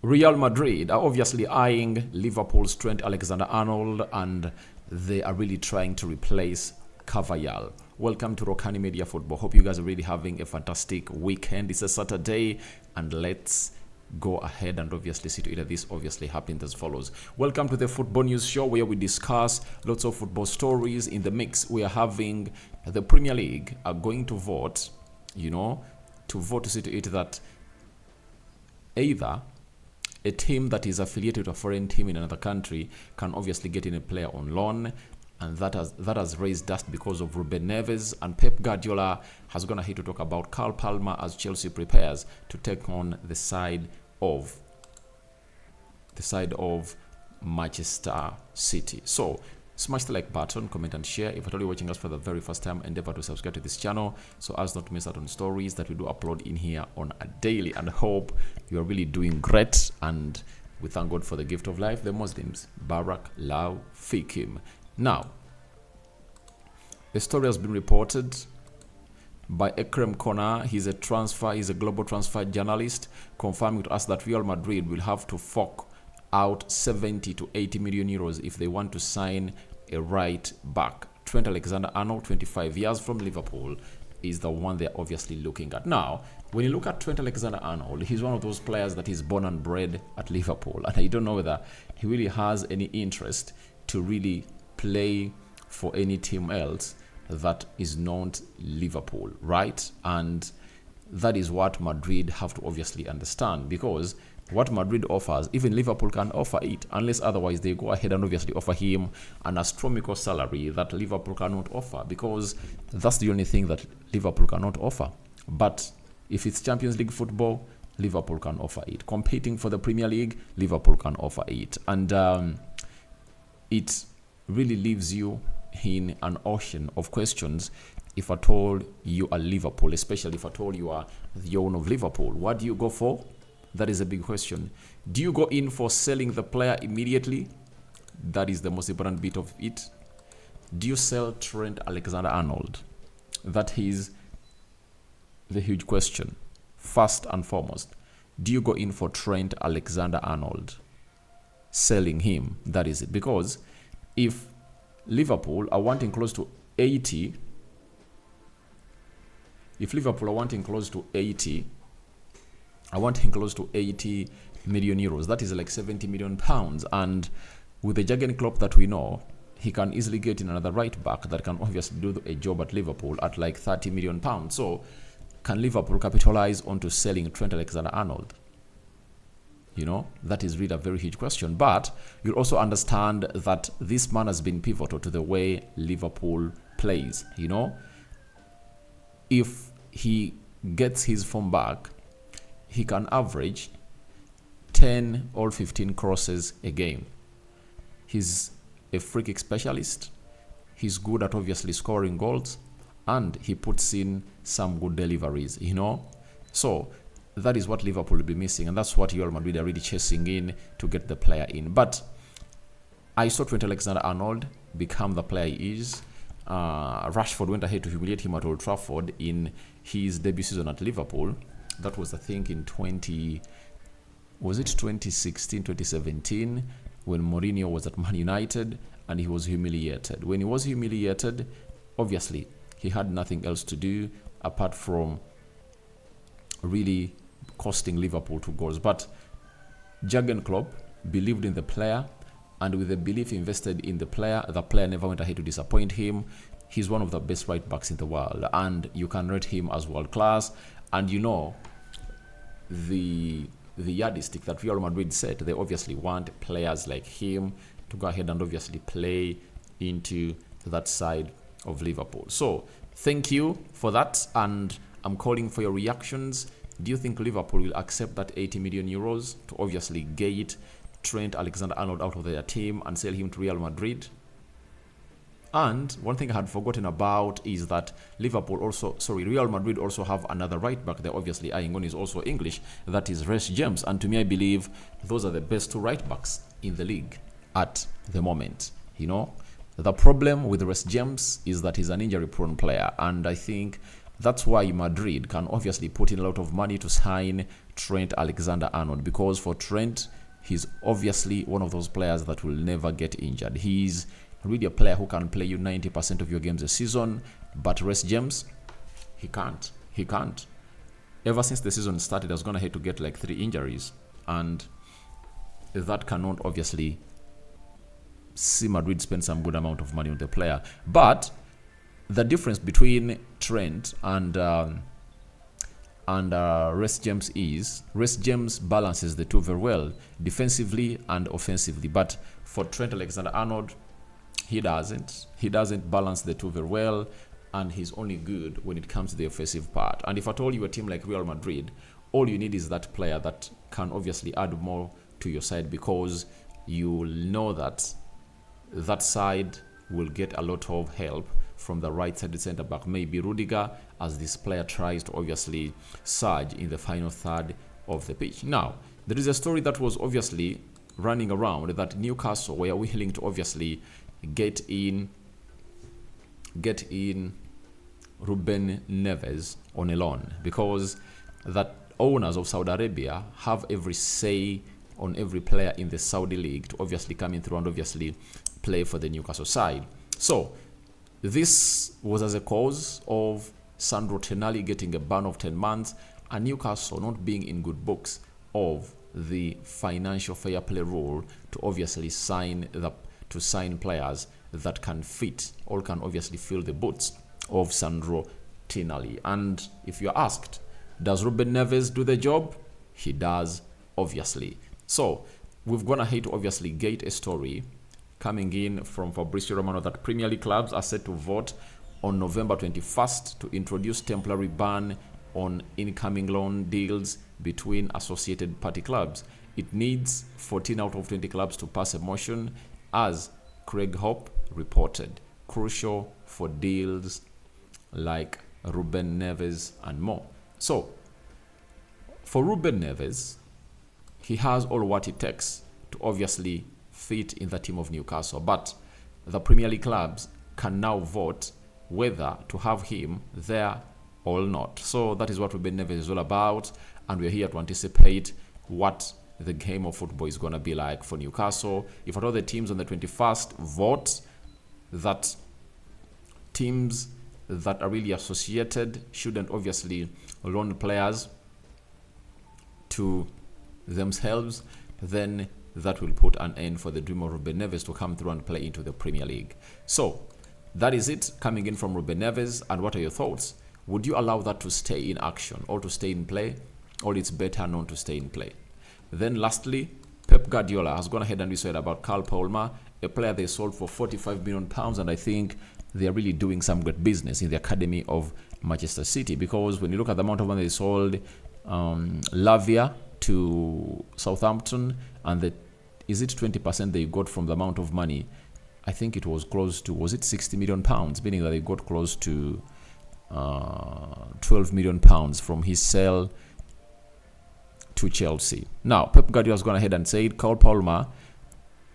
Real Madrid are obviously eyeing Liverpool's Trent Alexander-Arnold, and they are really trying to replace Carvajal. Welcome to Rokani Media Football. Hope you guys are really having a fantastic weekend. It's a Saturday, and let's go ahead and obviously see to it that this obviously happened as follows. Welcome to the Football News Show, where we discuss lots of football stories. In the mix, we are having the Premier League are going to vote, to see to it that either a team that is affiliated to a foreign team in another country can obviously get in a player on loan, and that has raised dust because of Ruben Neves. And Pep Guardiola has gone ahead to talk about Carl Palmer as Chelsea prepares to take on the side of Manchester City. So smash the like button, comment and share. If you're watching us for the very first time, endeavor to subscribe to this channel so as not to miss out on stories that we do upload in here on a daily. And hope you are really doing great, and we thank God for the gift of life. The Muslims, Barak Lau Fikim. Now, the story has been reported by Ekrem Kona. He's a global transfer journalist, confirming to us that Real Madrid will have to fork out 70 to 80 million euros if they want to sign a right back. Trent Alexander-Arnold, 25 years, from Liverpool, is the one they're obviously looking at. Now, when you look at Trent Alexander-Arnold, he's one of those players that is born and bred at Liverpool, and I don't know whether he really has any interest to really play for any team else that is not Liverpool, right? And that is what Madrid have to obviously understand, because what Madrid offers, even Liverpool can offer it, unless otherwise they go ahead and obviously offer him an astronomical salary that Liverpool cannot offer, because that's the only thing that Liverpool cannot offer. But if it's Champions League football, Liverpool can offer it. Competing for the Premier League, Liverpool can offer it. And it really leaves you in an ocean of questions if at all you are Liverpool, especially if at all you are the owner of Liverpool. What do you go for? That is a big question. Do you go in for selling the player immediately? That is the most important bit of it. Do you sell Trent Alexander-Arnold? That is the huge question. First and foremost, do you go in for Trent Alexander-Arnold? Selling him, that is it. Because if Liverpool are wanting close to 80, I want him close to 80 million euros. That is like 70 million pounds. And with the Jurgen Klopp that we know, he can easily get in another right back that can obviously do a job at Liverpool at like 30 million pounds. So can Liverpool capitalize onto selling Trent Alexander-Arnold? That is really a very huge question. But you'll also understand that this man has been pivotal to the way Liverpool plays. If he gets his form back, he can average 10 or 15 crosses a game. He's a free kick specialist. He's good at obviously scoring goals, and he puts in some good deliveries, So that is what Liverpool will be missing, and that's what Real Madrid are really chasing in to get the player in. But I saw Trent Alexander-Arnold become the player he is. Rashford went ahead to humiliate him at Old Trafford in his debut season at Liverpool. That was, I think, in 2016, 2017, when Mourinho was at Man United, and he was humiliated. When he was humiliated, obviously, he had nothing else to do apart from really costing Liverpool 2 goals. But Jurgen Klopp believed in the player, and with the belief invested in the player never went ahead to disappoint him. He's one of the best right backs in the world, and you can rate him as world class. And the yardstick that Real Madrid set, they obviously want players like him to go ahead and obviously play into that side of Liverpool. So thank you for that, and I'm calling for your reactions. Do you think Liverpool will accept that 80 million euros to obviously get Trent Alexander-Arnold out of their team and sell him to Real Madrid? And one thing I had forgotten about is that Real Madrid also have another right back they're obviously eyeing on, is also English. That is Reece James. And to me, I believe those are the best 2 right backs in the league at the moment. The problem with Reece James is that he's an injury-prone player, and I think that's why Madrid can obviously put in a lot of money to sign Trent Alexander-Arnold, because for Trent, he's obviously one of those players that will never get injured. He's really a player who can play you 90% of your games a season, but Reece James, he can't. He can't. Ever since the season started, I was going to hate to get like 3 injuries, and that cannot obviously see Madrid spend some good amount of money on the player. But the difference between Trent and Reece James is Reece James balances the two very well, defensively and offensively. But for Trent Alexander-Arnold, he doesn't balance the two very well, and he's only good when it comes to the offensive part. And if at all you're a team like Real Madrid, all you need is that player that can obviously add more to your side, because you know that that side will get a lot of help from the right side centre back, maybe Rudiger, as this player tries to obviously surge in the final third of the pitch. Now, there is a story that was obviously running around that Newcastle were willing to obviously get in Ruben Neves on a loan, because that owners of Saudi Arabia have every say on every player in the Saudi league to obviously come in through and obviously play for the Newcastle side. So this was as a cause of Sandro Tonali getting a ban of 10 months and Newcastle not being in good books of the financial fair play rule to obviously sign players that can fit or can obviously fill the boots of Sandro Tonali. And if you're asked, does Ruben Neves do the job? He does, obviously. So we've gone ahead to obviously gate a story coming in from Fabrizio Romano that Premier League clubs are set to vote on November 21st to introduce temporary ban on incoming loan deals between associated party clubs. It needs 14 out of 20 clubs to pass a motion, as Craig Hope reported. Crucial for deals like Ruben Neves and more. So, for Ruben Neves, he has all what it takes to obviously fit in the team of Newcastle. But the Premier League clubs can now vote whether to have him there or not. So that is what Ruben Neves is all about. And we're here to anticipate what the game of football is going to be like for Newcastle. If at all the teams on the 21st vote that teams that are really associated shouldn't obviously loan players to themselves, then that will put an end for the dream of Ruben Neves to come through and play into the Premier League. So that is it coming in from Ruben Neves. And what are your thoughts? Would you allow that to stay in action or to stay in play, or it's better not to stay in play? Then lastly, Pep Guardiola has gone ahead and decided about Kyle Palmer, a player they sold for £45 million, and I think they are really doing some good business in the academy of Manchester City, because when you look at the amount of money they sold Lavia to Southampton, and is it 20% they got from the amount of money? I think it was close to, was it £60 million, meaning that they got close to £12 million from his sale to Chelsea. Now, Pep Guardiola has gone ahead and said Cole Palmer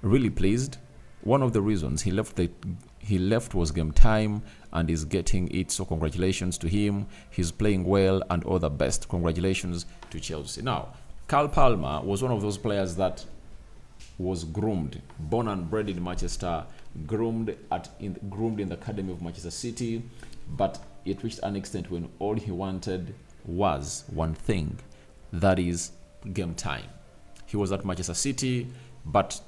really pleased. One of the reasons he left was game time and is getting it. So congratulations to him. He's playing well and all the best. Congratulations to Chelsea. Now, Kyle Palmer was one of those players that was groomed, born and bred in Manchester, groomed in the academy of Manchester City, but it reached an extent when all he wanted was one thing, that is game time. He was at Manchester City, but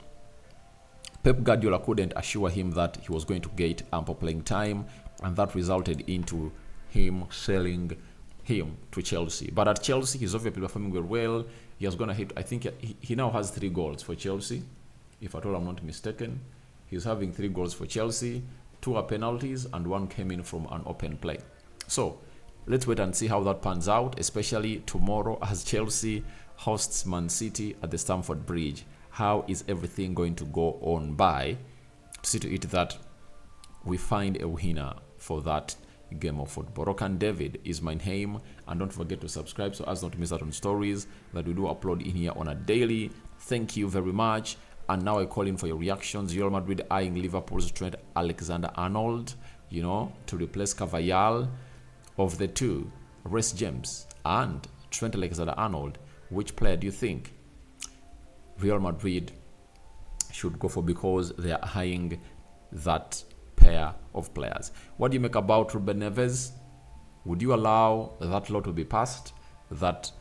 Pep Guardiola couldn't assure him that he was going to get ample playing time, and that resulted into him selling him to Chelsea. But at Chelsea, he's obviously performing very well. He has gone ahead. I think he now has 3 goals for Chelsea, if at all I'm not mistaken. He's having 3 goals for Chelsea. 2 are penalties and 1 came in from an open play. So let's wait and see how that pans out, especially tomorrow as Chelsea hosts Man City at the Stamford Bridge. How is everything going to go on by to see to it that we find a winner for that game of football? Rokani David is my name, and don't forget to subscribe so as not to miss out on stories that we do upload in here on a daily. Thank you very much. And now I call in for your reactions. Real Madrid eyeing Liverpool's Trent Alexander-Arnold, to replace Cavallal. Of the two, Reece James and Trent Alexander-Arnold, which player do you think Real Madrid should go for, because they are eyeing that pair of players? What do you make about Ruben Neves? Would you allow that law to be passed that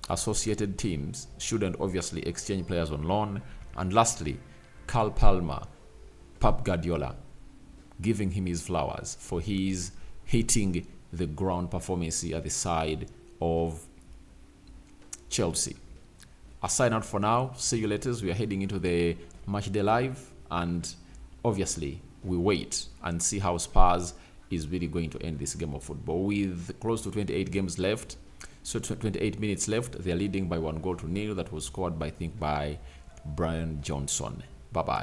associated teams shouldn't obviously exchange players on loan? And lastly, Carl Palmer, Pep Guardiola, giving him his flowers for his hitting the ground performance at the side of Chelsea. A sign out for now. See you later. We are heading into the match day live, and obviously we wait and see how Spurs is really going to end this game of football. With close to 28 games left, so 28 minutes left, they are leading by 1-0. That was scored by, I think, by Brian Johnson. Bye bye.